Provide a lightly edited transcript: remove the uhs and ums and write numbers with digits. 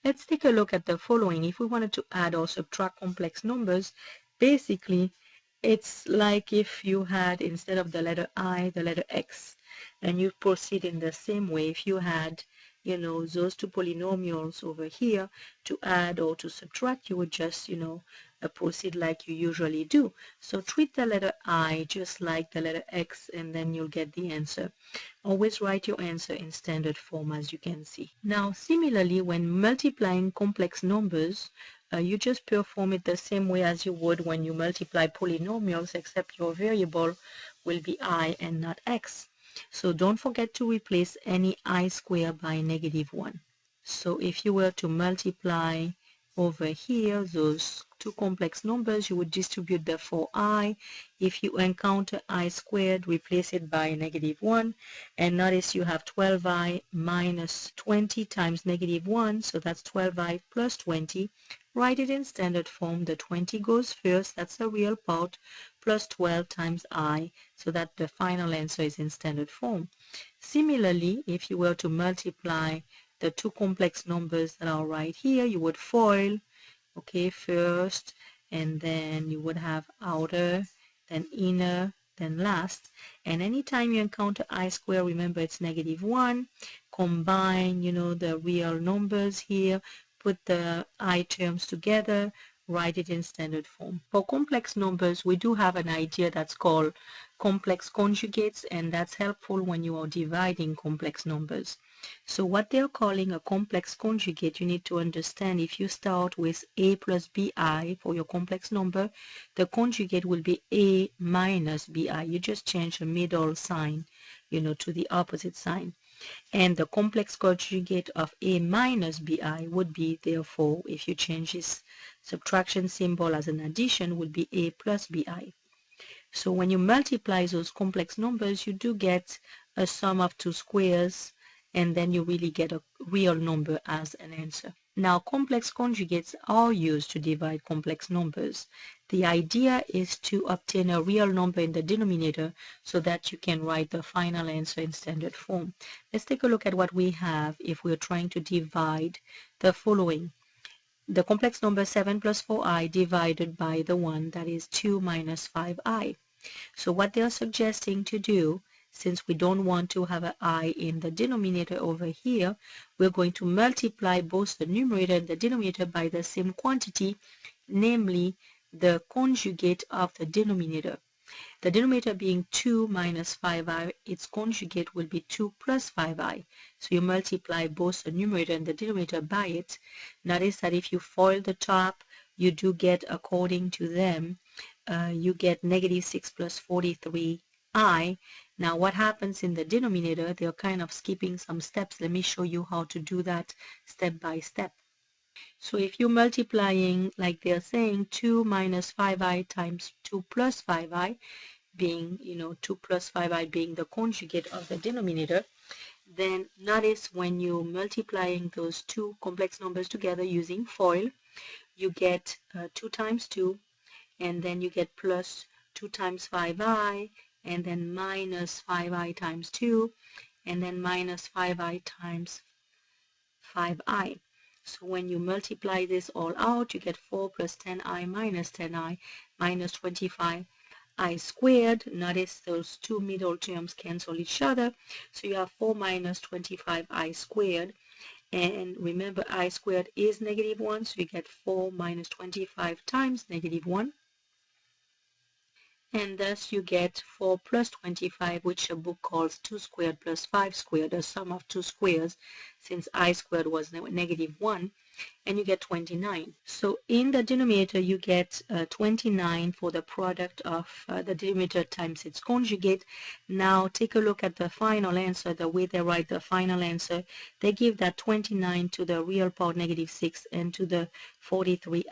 Let's take a look at the following. If we wanted to add or subtract complex numbers, basically it's like if you had, instead of the letter I, the letter X, and you proceed in the same way. If you had, those two polynomials over here, to add or to subtract, you would just, proceed like you usually do. So treat the letter I just like the letter X, and then you'll get the answer. Always write your answer in standard form, as you can see. Now, similarly, when multiplying complex numbers, you just perform it the same way as you would when you multiply polynomials, except your variable will be I and not X. So don't forget to replace any I squared by -1. So if you were to multiply over here those two complex numbers, you would distribute the 4i. If you encounter I squared, replace it by -1, and notice you have 12i minus 20 times -1, so that's 12i plus 20. Write it in standard form. The 20 goes first, that's the real part, plus 12 times I, so that the final answer is in standard form. Similarly, if you were to multiply the two complex numbers that are right here, you would FOIL, okay, first, and then you would have outer, then inner, then last. And anytime you encounter I squared, remember it's -1. Combine, the real numbers here, put the I terms together, write it in standard form. For complex numbers, we do have an idea that's called complex conjugates, and that's helpful when you are dividing complex numbers. So what they're calling a complex conjugate, you need to understand, if you start with a plus bi for your complex number, the conjugate will be a minus bi. You just change the middle sign, to the opposite sign. And the complex conjugate of a minus bi would be, therefore, if you change this subtraction symbol as an addition, would be a plus bi. So when you multiply those complex numbers, you do get a sum of two squares, and then you really get a real number as an answer. Now, complex conjugates are used to divide complex numbers. The idea is to obtain a real number in the denominator so that you can write the final answer in standard form. Let's take a look at what we have if we're trying to divide the following. The complex number 7 plus 4i divided by the one that is 2 minus 5i. So what they're suggesting to do, since we don't want to have an I in the denominator over here, we're going to multiply both the numerator and the denominator by the same quantity, namely the conjugate of the denominator. The denominator being 2 minus 5i, its conjugate will be 2 plus 5i. So you multiply both the numerator and the denominator by it. Notice that if you FOIL the top, you do get, according to them, you get -6 plus 43i. Now what happens in the denominator, they're kind of skipping some steps. Let me show you how to do that step by step. So if you're multiplying, like they're saying, 2 minus 5i times 2 plus 5i, being, 2 plus 5i being the conjugate of the denominator, then notice when you're multiplying those two complex numbers together using FOIL, you get 2 times 2, and then you get plus 2 times 5i, and then minus 5i times 2, and then minus 5i times 5i. So when you multiply this all out, you get 4 plus 10i minus 10i minus 25i squared. Notice those two middle terms cancel each other. So you have 4 minus 25i squared. And remember, I squared is -1, so you get 4 minus 25 times -1. And thus you get 4 plus 25, which a book calls 2 squared plus 5 squared, the sum of two squares, since I squared was -1, and you get 29. So in the denominator you get 29 for the product of the denominator times its conjugate. Now take a look at the final answer, the way they write the final answer. They give that 29 to the real part -6 and to the 43